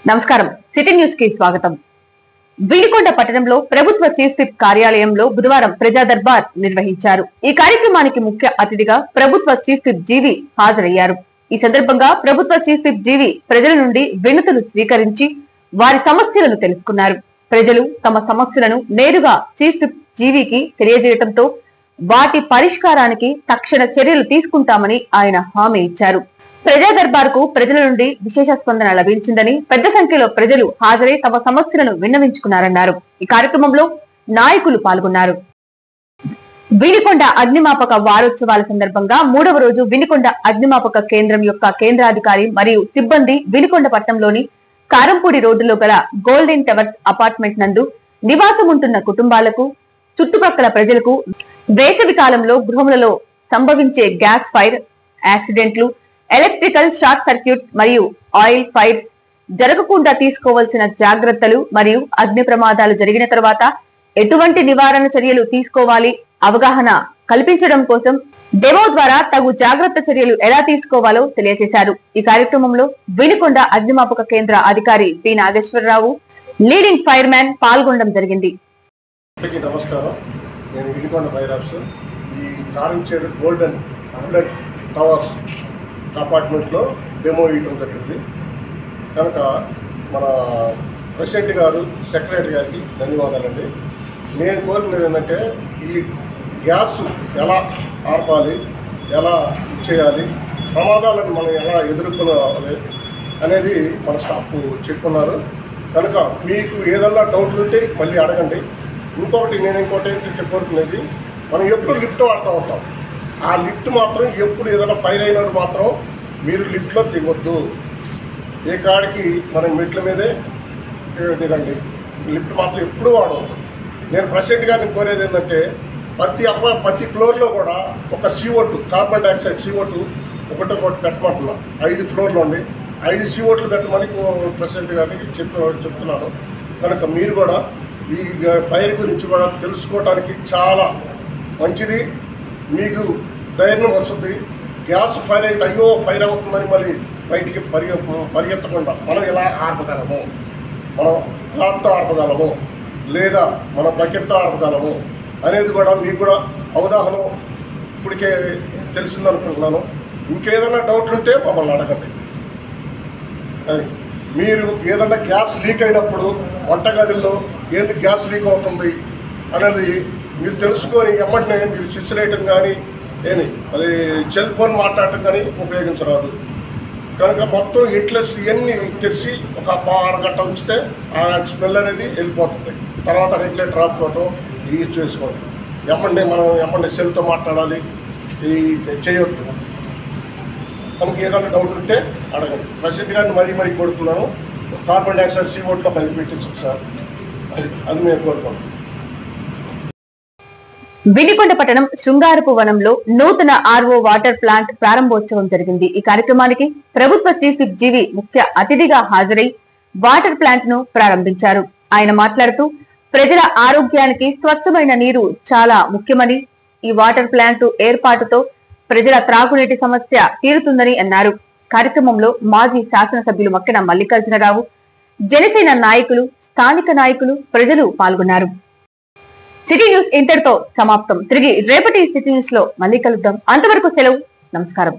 నమస్కారం. City news కి స్వాగతం. వినుకొండ పట్టణంలో ప్రభుత్వ చీఫ్ విప్ కార్యాలయంలో బుధవారం ప్రజా దర్బార్ నిర్వహించారు. ఈ కార్యక్రమానికి ముఖ్య అతిథిగా ప్రభుత్వ చీఫ్ విప్ జీవి హాజరయ్యారు. ఈ సందర్భంగా ప్రభుత్వ చీఫ్ విప్ జీవి ప్రజల నుండి వినతులు స్వీకరించి వారి సమస్యలను తెలుసుకున్నారు. ప్రజలు తమ సమస్యలను నేరుగా చీఫ్ విప్ జీవికి తెలియజేయడంతో వాటి పరిష్కారానికి తక్షణ చర్యలు తీసుకుంటామని ఆయన హామీ ఇచ్చారు. ప్రజా దర్బార్ కు ప్రజల నుండి విశేష స్పందన లభించిందని, పెద్ద సంఖ్యలో ప్రజలు హాజరై తమ సమస్యలను విన్నవించుకున్నారన్నారు. ఈ కార్యక్రమంలో నాయకులు పాల్గొన్నారు. వినుకొండ అగ్నిమాపక వారోత్సవాల సందర్భంగా 3వ రోజు వినుకొండ అగ్నిమాపక కేంద్రం యొక్క కేంద్రాధికారి మరియు సిబ్బంది వినుకొండ పట్టణంలోని కారంపూడి రోడ్డులో గల గోల్డెన్ టవర్స్ అపార్ట్మెంట్ నందు నివాసం ఉంటున్న కుటుంబాలకు, చుట్టుపక్కల ప్రజలకు వేసవి కాలంలో గృహములలో సంభవించే గ్యాస్ ఫైర్, యాక్సిడెంట్లు, ఎలక్ట్రికల్ షార్ట్ సర్క్యూట్ మరియు ఆయిల్ ఫైర్ జరగకుండా తీసుకోవాల్సిన జాగ్రత్తలు మరియు అగ్ని ప్రమాదాలు జరిగిన తర్వాత ఎటువంటి నివారణ చర్యలు తీసుకోవాలి అవగాహన కల్పించడం కోసం డెమో ద్వారా తగు జాగ్రత్త చర్యలు ఎలా తీసుకోవాలో తెలియజేశారు. ఈ కార్యక్రమంలో వినుకొండ అగ్నిమాపక కేంద్ర అధికారి P Nageswararao, leading fireman పాల్గొనడం జరిగింది. నమస్కారం. నేను వినుకొండ ఫైర్ ఆఫీసర్. ఈ కారంచేరు గోల్డెన్ టవర్స్ అపార్ట్మెంట్లో డెమో ఇవ్వడం జరిగింది. కనుక మన ప్రెసిడెంట్ గారు, సెక్రటరీ గారికి ధన్యవాదాలండి. నేను కోరుకునేది ఏంటంటే ఈ గ్యాస్ ఎలా ఆర్పాలి, ఎలా చేయాలి, ప్రమాదాలను మనం ఎలా ఎదుర్కోవాలి అనేది మన స్టాఫ్ చెప్పుకున్నారు. కనుక మీకు ఏదన్నా డౌట్లు ఉంటే మళ్ళీ అడగండి. ఇంకొకటి ఏంటంటే కోరుకునేది, మనం ఎప్పుడు లిఫ్ట్ వాడుతూ ఉంటాం. ఆ లిఫ్ట్ మాత్రం ఎప్పుడు ఏదైనా ఫైర్ అయినప్పుడు మాత్రం మీరు లిఫ్ట్లో దిగొద్దు. ఏ కాడికి మనం మెట్ల మీదే దిగండి. లిఫ్ట్ మాత్రం ఎప్పుడు వాడవద్దు. నేను ప్రెసిడెంట్ గారిని కోరేది ఏంటంటే ప్రతి ఫ్లోర్లో కూడా ఒక CO2 కార్బన్ డైఆక్సైడ్ CO2 ఒకటి పెట్టమంటున్నా. 5 ఫ్లోర్లు ఉండి 5 CO2 పెట్టమని ప్రెసిడెంట్ గారిని చెప్తున్నాను. కనుక మీరు కూడా ఈ ఫైర్ గురించి కూడా తెలుసుకోవడానికి చాలా మంచిది. మీకు ధైర్యం వస్తుంది. గ్యాస్ ఫైర్ అయితే అయ్యో ఫైర్ అవుతుందని మళ్ళీ బయటికి పరిగెత్తకుండా మనం ఎలా ఆర్పగలము, మనం క్లాత్తో ఆర్పగలము లేదా మనం బకెట్తో ఆర్పగలము అనేది కూడా మీకు కూడా అవగాహన ఇప్పటికే తెలిసిందనుకుంటున్నాను. ఇంకేదైనా డౌట్లు ఉంటే మమ్మల్ని అడగండి. మీరు ఏదన్నా గ్యాస్ లీక్ అయినప్పుడు వంటగదిలో ఏంది గ్యాస్ లీక్ అవుతుంది అనేది మీరు తెలుసుకొని ఎమ్మటినే మీరు స్విచ్ వేయటం కానీ అది సెల్ ఫోన్ మాట్లాడటం కానీ ఉపయోగించరాదు. కనుక మొత్తం ఇంట్లెస్ ఇవన్నీ తెరిచి ఒక అరగంట ఉంచితే ఆ స్మెల్ అనేది వెళ్ళిపోతుంది. తర్వాత రెగ్యులేటర్ ఆపుకోవటం ఇవి చేసుకోండి. ఎమ్మండి సెల్తో మాట్లాడాలి, ఈ చేయొద్దు. మనకి ఏదైనా డౌట్ ఉంటే అడగండి. ప్రెసిడెంట్ గారిని మరీ కొడుతున్నాను. కార్బన్ డైఆక్సైడ్ CO2 కలిపి పెట్టించు సార్, అది మేము కోరుకోండి. వినుకొండ పట్టణం శృంగారపు వనంలో నూతన RO వాటర్ ప్లాంట్ ప్రారంభోత్సవం జరిగింది. ఈ కార్యక్రమానికి ప్రభుత్వ చీఫ్ విప్ జీవి ముఖ్య అతిథిగా హాజరై వాటర్ ప్లాంట్ ను ప్రారంభించారు. ఆయన మాట్లాడుతూ ప్రజల ఆరోగ్యానికి స్వచ్ఛమైన నీరు చాలా ముఖ్యమని, ఈ వాటర్ ప్లాంట్ ఏర్పాటుతో ప్రజల త్రాగునీటి సమస్య తీరుతుందని అన్నారు. కార్యక్రమంలో మాజీ శాసనసభ్యులు మక్కెన మల్లికార్జునరావు, జనసేన నాయకులు, స్థానిక నాయకులు, ప్రజలు పాల్గొన్నారు. సిటీ న్యూస్ ఇంతటితో సమాప్తం. తిరిగి రేపటి సిటీ న్యూస్ లో మళ్ళీ కలుద్దాం. అంతవరకు సెలవు. నమస్కారం.